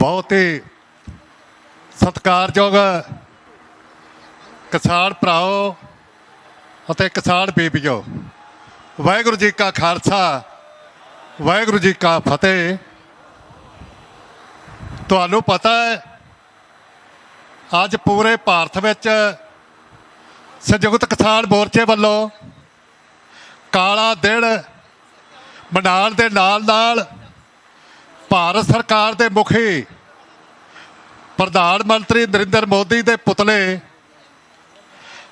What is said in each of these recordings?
बहुत ही सत्कारयोग किसान भराओ ਅਤੇ किसान बीबियो, वाहगुरू जी का खालसा वाहगुरू जी का फतेह। ਤੁਹਾਨੂੰ पता है अज पूरे भारत ਵਿੱਚ संयुक्त किसान मोर्चे ਵੱਲੋਂ काला दिन मनाउਣ ਦੇ ਨਾਲ भारत सरकार के मुखी प्रधानमंत्री नरेंद्र मोदी के पुतले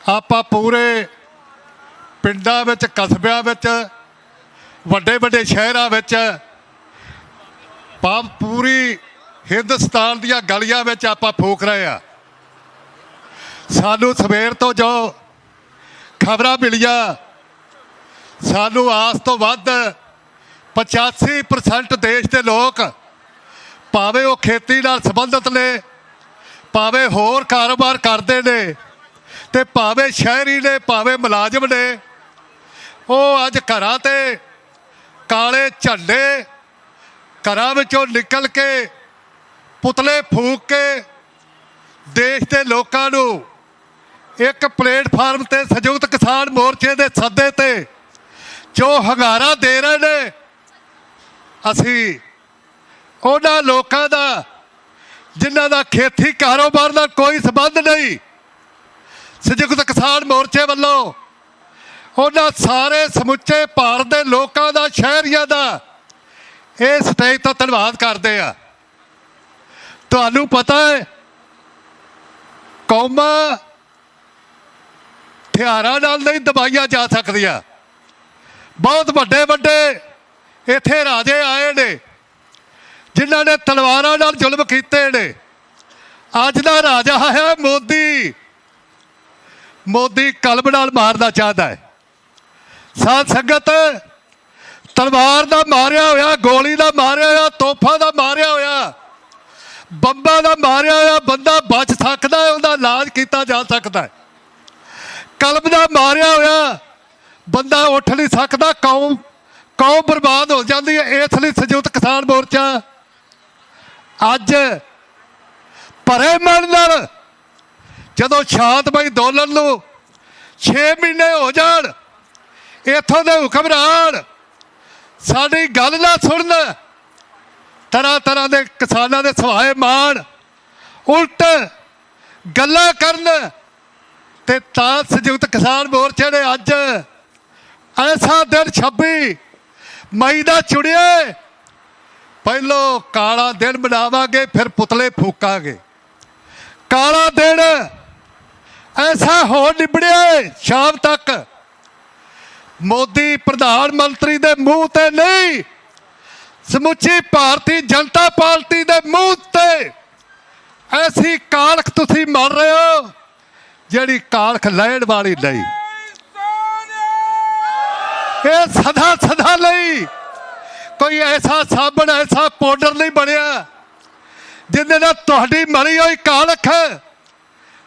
आप पूरे पिंडां विच कस्बियां विच वड्डे वड्डे शहरां विच पूरी हिंदुस्तान दीआं गलियां विच आपां फूक रहे हैं। सानू सवेर तो जो खबरां मिलियां सानू आस तो वध 85% देश के लोग भावें वो खेती नाल संबंधित ने भावें होर कारोबार करते ने ते भावें शहरी ने भावें मुलाजम ने वो अज घरां ते काले झंडे घरां विचों निकल के पुतले फूक के देश के लोगों नूं एक प्लेटफार्म ते संयुक्त किसान मोर्चे के सदे ते जो हंगारा दे रहे ने असी उन्हां लोकां दा जिन्हां दा खेती कारोबार नाल कोई संबंध नहीं संयुक्त किसान मोर्चे वालों उन्हां सारे समुचे भारत के लोगों का शहरियों का इस स्टेज तो धन्यवाद करते हैं। तुहानूं पता है कौमां हथियारां नाल नहीं दबाईयां जा सकदियां। बहुत वड्डे वड्डे इत्थे राजे आए ने जिन्हां ने तलवारां नाल जुल्म कीते ने। अज दा राजा है मोदी, मोदी कलम नाल मारना चाहता है। साध संगत तलवार दा मारिया होया, गोली दा मारिया होया, तोफा दा मारिया होया, बंबा दा मारिया होया बंदा बच सकता है, उहदा इलाज किया जा सकता है। कलम दा मारिया होया बंदा उठ नहीं सकता, कौम बर्बाद हो जाती है। इसलिए संयुक्त किसान मोर्चा अज भरे मन नाल जदों शांतमई अंदोलन नूं 6 महीने हो जाण इत्थों दे हुक्मरान साडी गल ना सुणन, तरह तरह के किसानों के सवाए मान उल्ट गल्लां करन ते तां संयुक्त किसान मोर्चे ने अज ऐसा दिन 26 मई का चुनिया। पहलों काला दिन मनावांगे फिर पुतले फूकांगे। काला दिन ऐसा हो निबड़िया शाम तक मोदी प्रधानमंत्री के मुंह ते नहीं समुची भारतीय जनता पार्टी के मुंह ते ऐसी कालख तुसी मर रहे हो जिहड़ी कालख लैण वाली नहीं। ये सदा सदा नहीं कोई ऐसा साबण ऐसा पाउडर नहीं बनया जिन्हें ना तुहाडी मरी हुई कालख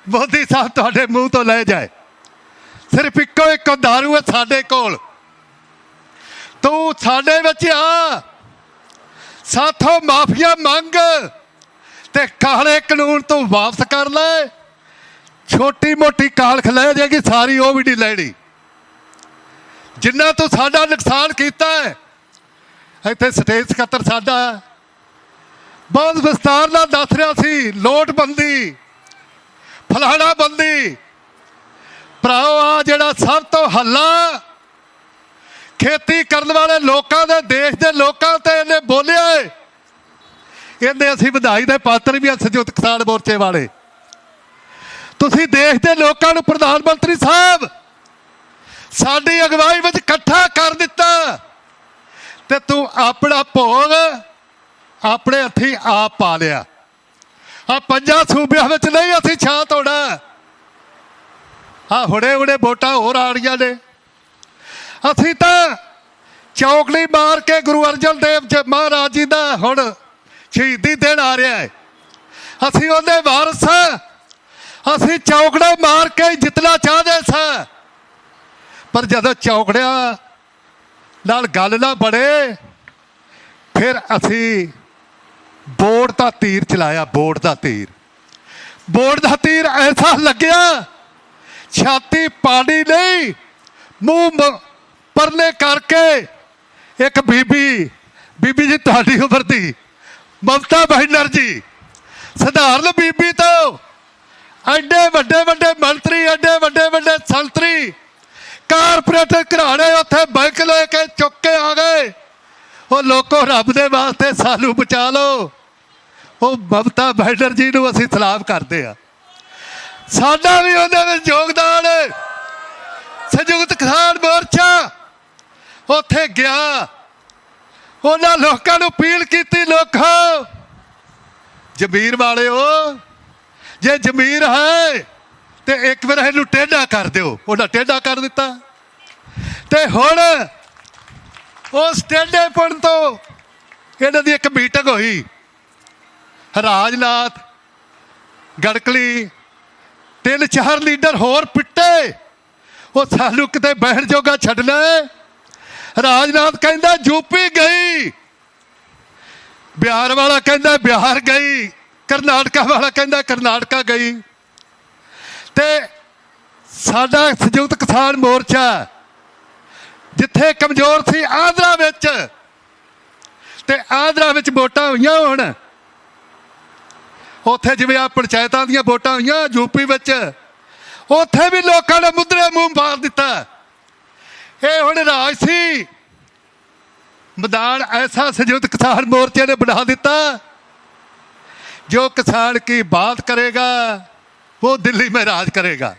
मोदी साहब तुहाडे मुंह तो ले जाए। सिर्फ इको एक दारू है साडे कोल, तू साडे विच आ, साथों माफिया मंग ते काले कानून तू वापस कर ले। छोटी मोटी कालख ले जाएगी, सारी वो भी नहीं लैनी। जिन्ना तू साडा नुकसान किया है इत्थे स्टेज सकत्तर साडा बहुत विस्तार नाल दस रहा सी नोटबंदी फलाना बंदी भराओ आ जिहड़ा सब तो हल्ला खेती करने वाले लोगों के देश के लोगों ते इन्हें बोलिया है। इन्हें असी वधाई दे पात्र भी संयुक्त किसान मोर्चे वाले। तुसी देश के लोगों को प्रधानमंत्री साहब साडी अगवाई में इकट्ठा कर दिता ते तू अपना भोग अपने हथी आप पा लिया। आ 5 सूबिया में नहीं असी शांत होना। हाँ हुणे हुणे वोटां होर आ रही ने। असी तो चौकड़ी मार के गुरु अर्जन देव महाराज जी का हुण शहीदी दिन आ रहा है। असी उहदे वारस असी चौकड़े मार के जितना चाहते सा, पर जदों चौकड़िया नाल गल ना बने फिर असी बोर्ड का तीर चलाया, बोर्ड का तीर ऐसा लग्या छाती पानी नहीं, मुंह परले करके एक बीबी जी तुहाडी उम्र दी ममता बनर्जी सधारण बीबी तो एडे वड्डे मंत्री, एडे वड्डे संतरी कारपोरेटर घराने उत्थे बैंक लेके चुक के आ गए। वो लोगों रब दे वास्ते सानू बचा लो। वो ममता बनर्जी नूं असीं सलाम करते हैं। साडा भी उहदे विच योगदान है। संयुक्त किसान मोर्चा उत्थे गया, उन्हां लोकां नूं अपील कीती, लोगों जमीर वाले हो, जे जमीर है तो एक बार इनू टेढ़ा कर दो। उन्हें टेढ़ा कर दिता ते हुण उस टेढ़ेपन तो इन्हां दी एक मीटिंग हुई। राजनाथ गड़कली 3-4 लीडर होर पिट्टे, वो सानू किते बहन जोगा छड्डना है। राजनाथ कहंदा यूपी गई, बिहार वाला कहंदा बिहार गई, करनाटका वाला कहंदा करनाटका गई। ते साडा संयुक्त किसान मोर्चा जिथे कमजोर सी आंध्रा विच, ते आंध्रा विच वोटां होईयां हुण, उत्थे जिवें आ पंचायतां दीयां वोटां होईयां यूपी विच, उत्थे भी लोकां ने मुद्रे मूंह मार दिता। ये हुण राज सी मैदान ऐसा संयुक्त किसान मोर्चे ने बना दिता, जो किसान की बात करेगा वो दिल्ली में राज करेगा।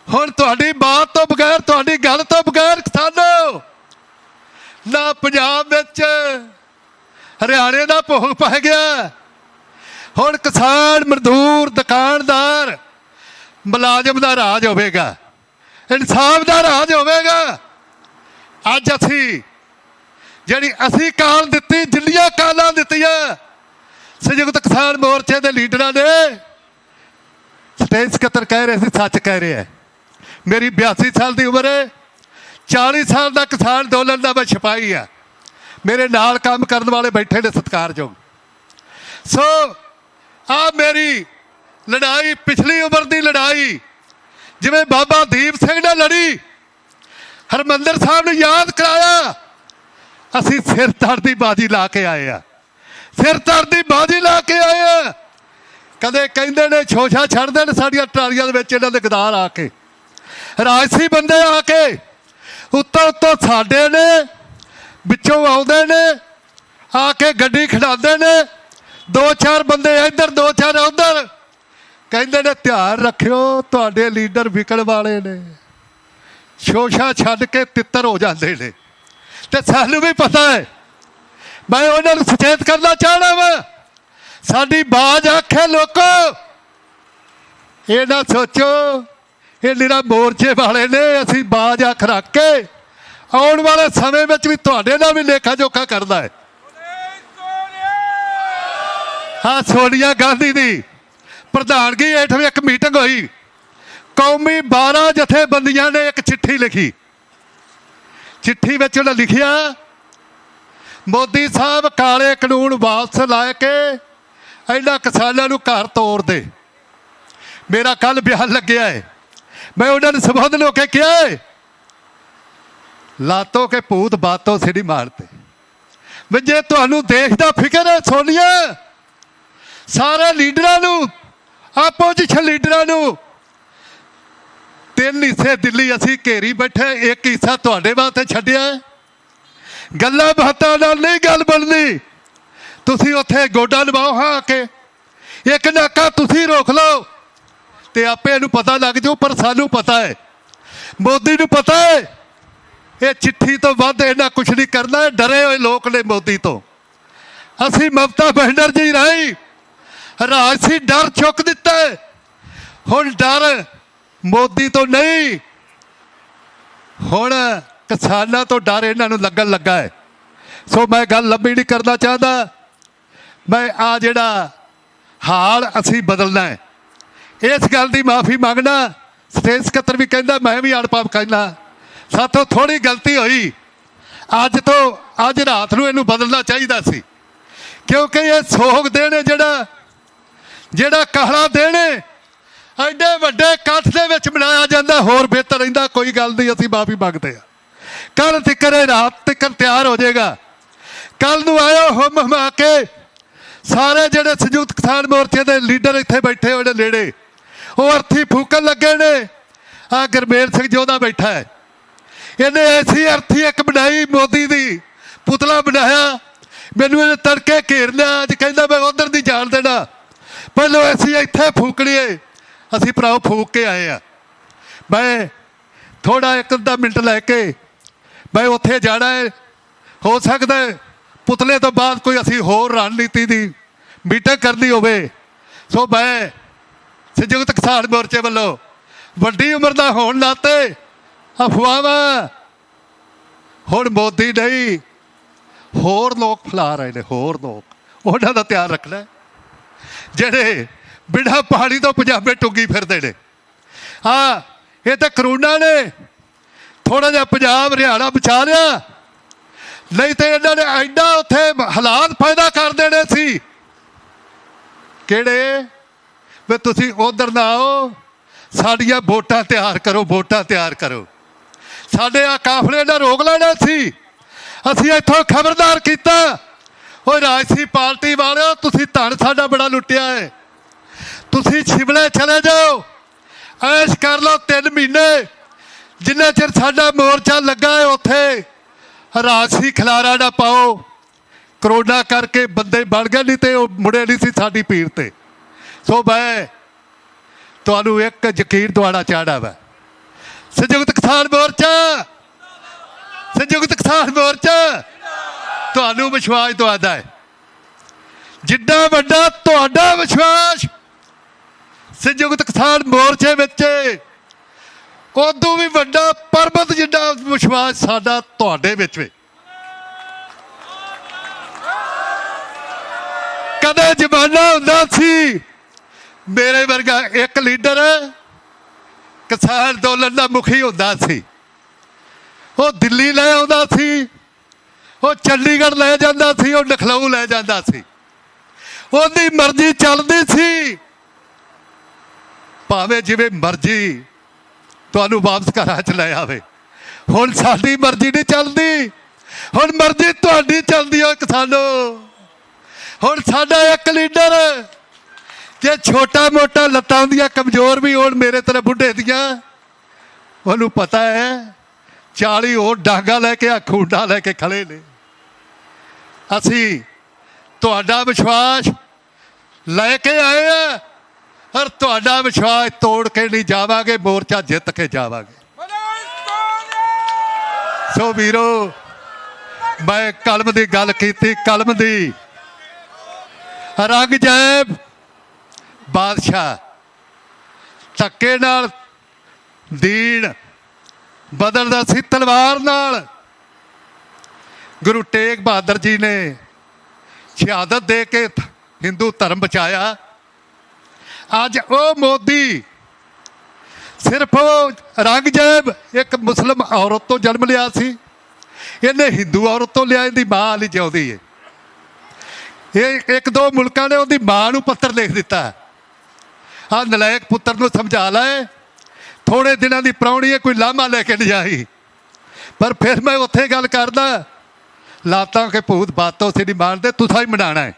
हुण तुहाडी बात तो बगैर, तुहाडी गल तो बगैर किसानों ना पंजाब विच हरियाणे दा भोग पै गया। हुण किसान, मजदूर, दुकानदार, मुलाजम दा राज होवेगा, इंसाफ दा राज होवेगा। अज असीं जिहड़ी असीं काल दित्ती, जिन्नियां कालां दित्तियां संयुक्त किसान मोर्चे के लीडरां ने, स्टेज सकत्तर कह रहे थे, सच कह रहे हैं। मेरी 82 साल की उम्र है, 40 साल का किसान अंदोलन का मैं सिपाही हाँ। मेरे नाल काम करने वाले बैठे ने सत्कारयोग। सो आ मेरी लड़ाई पिछली उम्र की लड़ाई, जिवें बाबा दीप सिंह ने लड़ी, हरमंदर साहब ने याद कराया, असीं सिर धड़ बाजी ला के आए हैं, सिर धड़ बाजी ला के आए हैं। कदे कहंदे ने छोछा छड्डदे ने साडियां ट्रालियां दे विच इन्हां दे गदार आके, राजसी बंदे आके उत्तों साडे ने विचों आउंदे ने, आके गड्डी खड़ांदे ने, 2-4 बंदे इधर 2-4 उधर, कहंदे ने ध्यान रखियो तुहाडे लीडर विकण वाले ने, छोछा छड्ड के तित्तर हो जाते ने। ते सानू भी पता है, मैं उन्होंने सचेत करना चाहना वा, साडी बाज आखे लोगों, ये ना सोचो ये निरा मोर्चे वाले ने, असी बाज अख रख के आने वाले समय में भी तुहाडे नाल भी लेखा जोखा करना है। हाँ, सोनिया गांधी की प्रधानगी हेठ एक मीटिंग हुई, कौमी 12 जथेबंदियां ने एक चिट्ठी लिखी। चिट्ठी में उन्हें लिखिया, मोदी साहब काले कानून वापस लैके इन्हां किसानों को घर तोड़ दे। मेरा कल बयान लग्या है, मैं उन्होंने संबोधन होकर किया है, लातों के भूत बातों से नहीं मारते। मैं जे तुहानू देश का फिक्र है सोनिया, सारे लीडरां, आपोजिशन लीडरां 3 हिस्से दिल्ली असी घेरी बैठे, एक हिस्सा तुहाडे वास्ते छड्डिया। गल्लां बातां नाल नहीं गल बननी, तुसीं उत्थे गोडा नवाओ। हाँ आके एक नाका तुसीं रोक लो तो आपे इहनूं पता लग जाऊ। पर सानू पता है, मोदी नूं पता है, ये चिट्ठी तो वध इन्हां कुछ नहीं करना है। डरे हुए लोग ने मोदी तो। असीं ममता बनर्जी राही राजसी डर चुक दिता है। हुण डर मोदी तो नहीं, हुण किसानां तो डर इन्हां नूं लगन लगा है। सो मैं गल लंबी नहीं करना चाहता। मैं आ जिहड़ा हाल असी बदलना है, इस गल की माफ़ी मंगना। स्टेज सकत्तर भी कहता, मैं भी अणपढ़ कहना, साथों थोड़ी गलती हुई। अज रात नूं इहनूं बदलना चाहिए सी, क्योंकि ये सोग देने जेड़ा कहला देने एडे वड्डे इकट्ठ दे विच मनाया जाता, होर बेहतर रहिंदा। कोई गल नहीं, असीं माफी मंगते हैं। कल तिकर रात तिकर तैयार हो जाएगा। कल नूं आयो हुम हुमा के सारे जेडे संयुक्त किसान मोर्चे के लीडर इत्थे बैठे होने नेड़े, वो अर्थी फूकन लगे ने। आ गुरमेल सिंह जोधा बैठा है, इन्हें ऐसी अर्थी एक बनाई, मोदी दी पुतला बनाया। मैनू इन्हें तड़के घेर लिया, अज कहना मैं उधर नहीं जान देना, पहलो असीं इत्थे फूकनी है। असीं भराओ फूक के आए हैं। मैं थोड़ा एक अद्धा मिनट लैके मैं उत्थे जाना है। हो सकता है पुतले तो बाद कोई असीं होर रणनीति की मीटिंग करनी होवे। सो मैं संयुक्त किसान मोर्चे वालों वड्डी उम्र का होने नाते अफवाहां हुण मोदी नहीं होर लोग फैला रहे हैं। होर लोग उन्हां दा ध्यान रखना है, जेडे बिना पानी तो पंजाबे टुंगी फिरदे ने। हाँ, ये तो करोना ने थोड़ा जिहा पंजाब हरियाणा बचा लिया, नहीं तो इन्हों ने एडा उत्थे हालात पैदा कर देने सी। किहड़े वे तुसीं उधर ना आओ, साडियां वोटां तैयार करो, वोटां तैयार करो। साडे आ काफले ने रोक लेना सी। असीं इत्थों खबरदार किया, ओए राजसी पार्टी वाले तुसीं धन साडा बड़ा लुटिया है, तुसीं शिमले चले जाओ, ऐश कर लो 3 महीने। जिन्ना चिर साडा मोर्चा लगा है उत्थे राजसी खिलारा ना पाओ। करोना करके बंदे बन गए, नहीं तो मुड़े नहीं सी साडी पीड़ ते। सो मैं तुहानूं एक यकीन दिवाना चाहना वा, संयुक्त किसान मोर्चा, संयुक्त किसान मोर्चा तुहानूं विश्वास दिवादा है। जिड्डा वड्डा तुहाडा विश्वास संयुक्त किसान मोर्चे विच, उदों भी वड्डा पर्वत जिड्डा विश्वास साडा तुहाडे विच वे। कदे जमाना हुंदा सी मेरे वर्गा एक लीडर किसान अंदोलन का मुखी हुंदा सी, वो दिल्ली ले आउंदा सी, वो चंडीगढ़ ले जांदा सी, वो लखनऊ ले जांदा सी, उहदी मर्जी चलदी सी। भावें जिवें मर्जी तुहानूं वापस घरां च ले आवे। हुण साडी मर्जी नहीं चलदी, हुण मर्जी तुहाडी चलदी है किसानों। हुण साडा एक लीडर जे छोटा मोटा लत्तां हुंदियां कमजोर भी होण मेरे तरह बुढ़े दियां, उहनूं पता है 40 होर डांगा लैके आ खूंडा लैके खड़े ने। असीं तुहाडा विश्वास लैके आए हैं और तुहाडा विश्वास तोड़ के नहीं जावांगे, मोर्चा जित के जावांगे। सो वीरो, मैं कलम की गल की, कलम की औरंगजेब बादशाह धक्के नाल दीन बदलदा सी तलवार नाल। गुरु तेग बहादुर जी ने शहादत दे के हिंदू धर्म बचाया। अज वो मोदी सिर्फ औरंगजेब एक मुस्लिम औरत तो जन्म लिया सी, इन्हें हिंदू औरत तो लिया, इहदी मां नहीं जिउंदी है। ये 1-2 मुल्कां ने उहदी मां नूं पत्र लिख दिता, आ नलायक पुत्र नूं समझा लै, थोड़े दिनों की प्राहुणी है, कोई लामा लैके नहीं आई। पर फिर मैं उत्थे गल करदा, लातां के भूत बातों से नहीं मानते, तुसां ही मनाना है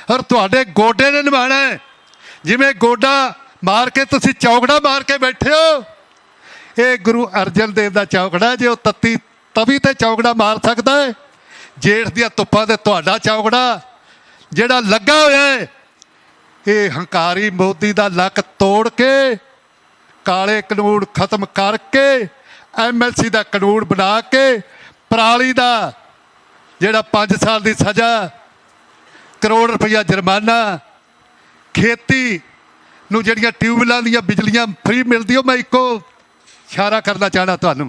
और तुहाडे गोडे ने निभाना है। जिवें गोडा मार के तुसीं चौकड़ा मार के बैठे हो, ये गुरु अर्जन देव का चौकड़ा, जो तत्ती तवी ते चौकड़ा मार सकता है, जेठ दियां धुप्पां ते तुहाडा चौकड़ा जिहड़ा लगा होया है, ये हंकारी मोदी का लक तोड़ के काले कानून खत्म करके MLC का कानून बना के पराली का जिहड़ा 5 साल की सज़ा, करोड़ रुपया जुर्माना, खेती नूं जिहड़ियां ट्यूबवैलां दीयां बिजलियां फ्री मिलदी, मैं इको इशारा करना चाहना तुहानूं।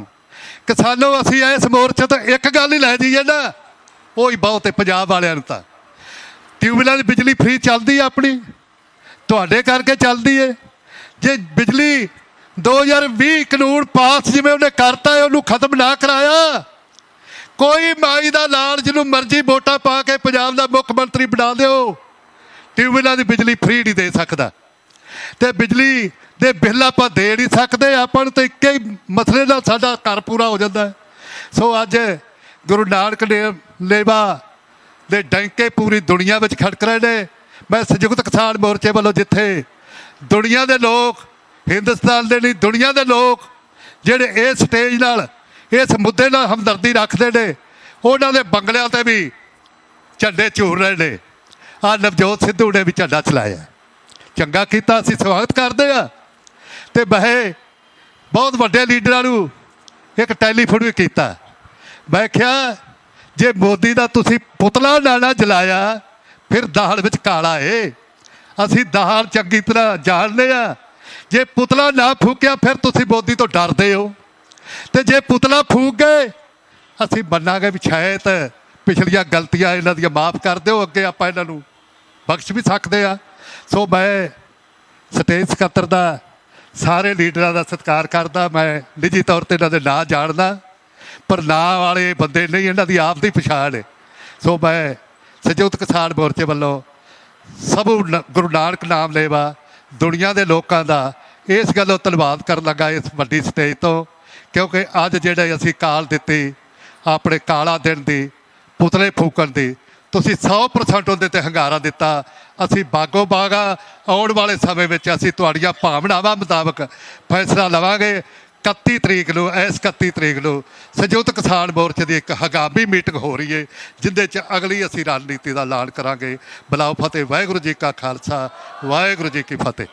किसानों, असीं इस मोर्चे तो एक गल ही लै जाइए ना, वो ही बहुत है पंजाब वालियां नूं। तां ट्यूबवैलां दी बिजली फ्री चलदी है, अपनी तुहाडे करके चलदी है। जे बिजली 2020 कानून पास जिवें उन्हें करता है, उन्होंने खत्म ना कराया, ਕੋਈ ਮਾਈ ਦਾ ਲਾਲ ਜਿਹਨੂੰ ਮਰਜ਼ੀ ਵੋਟਾਂ ਪਾ ਕੇ ਪੰਜਾਬ ਦਾ ਮੁੱਖ ਮੰਤਰੀ ਬਣਾ ਦਿਓ, ਟਿਊਬਵੈੱਲਾਂ ਦੀ ਬਿਜਲੀ ਫ੍ਰੀ ਨਹੀਂ ਦੇ ਸਕਦਾ। ਤੇ ਬਿਜਲੀ ਦੇ ਬਿੱਲ ਆਪਾਂ ਦੇ ਨਹੀਂ ਸਕਦੇ, ਆਪਾਂ ਨੂੰ ਤਾਂ ਇੱਕ ਹੀ ਮਸਲੇ ਨਾਲ ਸਾਡਾ ਘਰ ਪੂਰਾ ਹੋ ਜਾਂਦਾ। ਸੋ ਅੱਜ ਗੁਰੂ ਨਾਨਕ ਲੇਵਾ ਦੇ ਡੰਕੇ ਪੂਰੀ ਦੁਨੀਆ ਵਿੱਚ ਖੜਕ ਰਹੇ ਨੇ। ਮੈਂ ਸੰਯੁਕਤ ਕਿਸਾਨ ਮੋਰਚੇ ਵੱਲੋਂ ਜਿੱਥੇ ਦੁਨੀਆ ਦੇ ਲੋਕ, ਹਿੰਦੁਸਤਾਨ ਦੇ ਨਹੀਂ ਦੁਨੀਆ ਦੇ ਲੋਕ ਜਿਹੜੇ ਇਸ ਸਟੇਜ ਨਾਲ, ਇਸ ਮੁੱਦੇ ਨਾਲ ਹਮਦਰਦੀ ਰੱਖਦੇ ਨੇ, ਉਹਨਾਂ ਦੇ ਬੰਗਲਿਆਂ 'ਤੇ ਵੀ ਝੰਡੇ ਝੂਰ ਰਹੇ ਨੇ। ਆਹ ਨਵਜੋਤ ਸਿੱਧੂ ਨੇ ਵੀ ਝੰਡਾ ਚਲਾਇਆ, ਚੰਗਾ ਕੀਤਾ, ਅਸੀਂ ਸਵਾਗਤ ਕਰਦੇ ਹਾਂ। ਅਤੇ ਮੈਂ ਬਹੁਤ ਵੱਡੇ ਲੀਡਰਾਂ ਨੂੰ ਇੱਕ ਟੈਲੀਫੋਨ ਵੀ ਕੀਤਾ। ਮੈਂ ਕਿਹਾ ਜੇ ਮੋਦੀ ਦਾ ਤੁਸੀਂ ਪੁਤਲਾ ਨਾ ਜਲਾਇਆ ਫਿਰ ਦਾਲ ਵਿੱਚ ਕਾਲਾ ਏ। ਅਸੀਂ ਦਾਲ ਚੰਗੀ ਤਰ੍ਹਾਂ ਜਾਣਦੇ ਹਾਂ। ਜੇ ਪੁਤਲਾ ਨਾ ਫੂਕਿਆ ਫਿਰ ਤੁਸੀਂ ਮੋਦੀ ਤੋਂ ਡਰਦੇ ਹੋ, ਅਤੇ ਜੇ ਪੁਤਲਾ ਫੂਕ ਗਏ ਅਸੀਂ ਮੰਨਾਂਗੇ ਵੀ ਸ਼ਾਇਦ ਪਿਛਲੀਆਂ ਗਲਤੀਆਂ ਇਹਨਾਂ ਦੀਆਂ ਮਾਫ਼ ਕਰ ਦਿਓ, ਅੱਗੇ ਆਪਾਂ ਇਹਨਾਂ ਨੂੰ ਬਖਸ਼ ਵੀ ਸਕਦੇ ਹਾਂ। ਸੋ ਮੈਂ ਸਟੇਜ ਸਕੱਤਰ ਦਾ, ਸਾਰੇ ਲੀਡਰਾਂ ਦਾ ਸਤਿਕਾਰ ਕਰਦਾ। ਮੈਂ ਨਿੱਜੀ ਤੌਰ 'ਤੇ ਇਹਨਾਂ ਦੇ ਨਾਂ ਜਾਣਦਾ, ਪਰ ਨਾਂ ਵਾਲੇ ਬੰਦੇ ਨਹੀਂ, ਇਹਨਾਂ ਦੀ ਆਪ ਦੀ ਪਛਾਣ ਹੈ। ਸੋ ਮੈਂ ਸੰਯੁਕਤ ਕਿਸਾਨ ਮੋਰਚੇ ਵੱਲੋਂ ਸਭ ਗੁਰੂ ਨਾਨਕ ਨਾਮ ਲੇਵਾ ਦੁਨੀਆ ਦੇ ਲੋਕਾਂ ਦਾ ਇਸ ਗੱਲੋਂ ਧੰਨਵਾਦ ਕਰਨ ਲੱਗਾ ਇਸ ਵੱਡੀ ਸਟੇਜ ਤੋਂ, ਕਿਉਂਕਿ ਅੱਜ ਜਿਹੜੇ ਅਸੀਂ ਕਾਲ ਦਿੱਤੀ ਆਪਣੇ ਕਾਲਾ ਦਿਨ ਦੀ, ਪੁਤਲੇ ਫੂਕਣ ਦੀ, ਤੁਸੀਂ 100% ਉਹਦੇ 'ਤੇ ਹੰਗਾਰਾ ਦਿੱਤਾ। ਅਸੀਂ ਬਾਗੋ ਬਾਗ ਆਉਣ ਵਾਲੇ ਸਮੇਂ ਵਿੱਚ ਅਸੀਂ ਤੁਹਾਡੀਆਂ ਭਾਵਨਾਵਾਂ ਮੁਤਾਬਕ ਫੈਸਲਾ ਲਵਾਂਗੇ। 31 ਤਰੀਕ ਨੂੰ, ਇਸ 31 ਤਰੀਕ ਨੂੰ ਸੰਯੁਕਤ ਕਿਸਾਨ ਮੋਰਚੇ ਦੀ ਇੱਕ ਹੰਗਾਮੀ ਮੀਟਿੰਗ ਹੋ ਰਹੀ ਹੈ, ਜਿਹਦੇ 'ਚ ਅਗਲੀ ਅਸੀਂ ਰਣਨੀਤੀ ਦਾ ਐਲਾਨ ਕਰਾਂਗੇ। ਬੁਲਾਓ ਫਤਿਹ। ਵਾਹਿਗੁਰੂ ਜੀ ਕਾ ਖਾਲਸਾ, ਵਾਹਿਗੁਰੂ ਜੀ ਕੀ ਫਤਿਹ।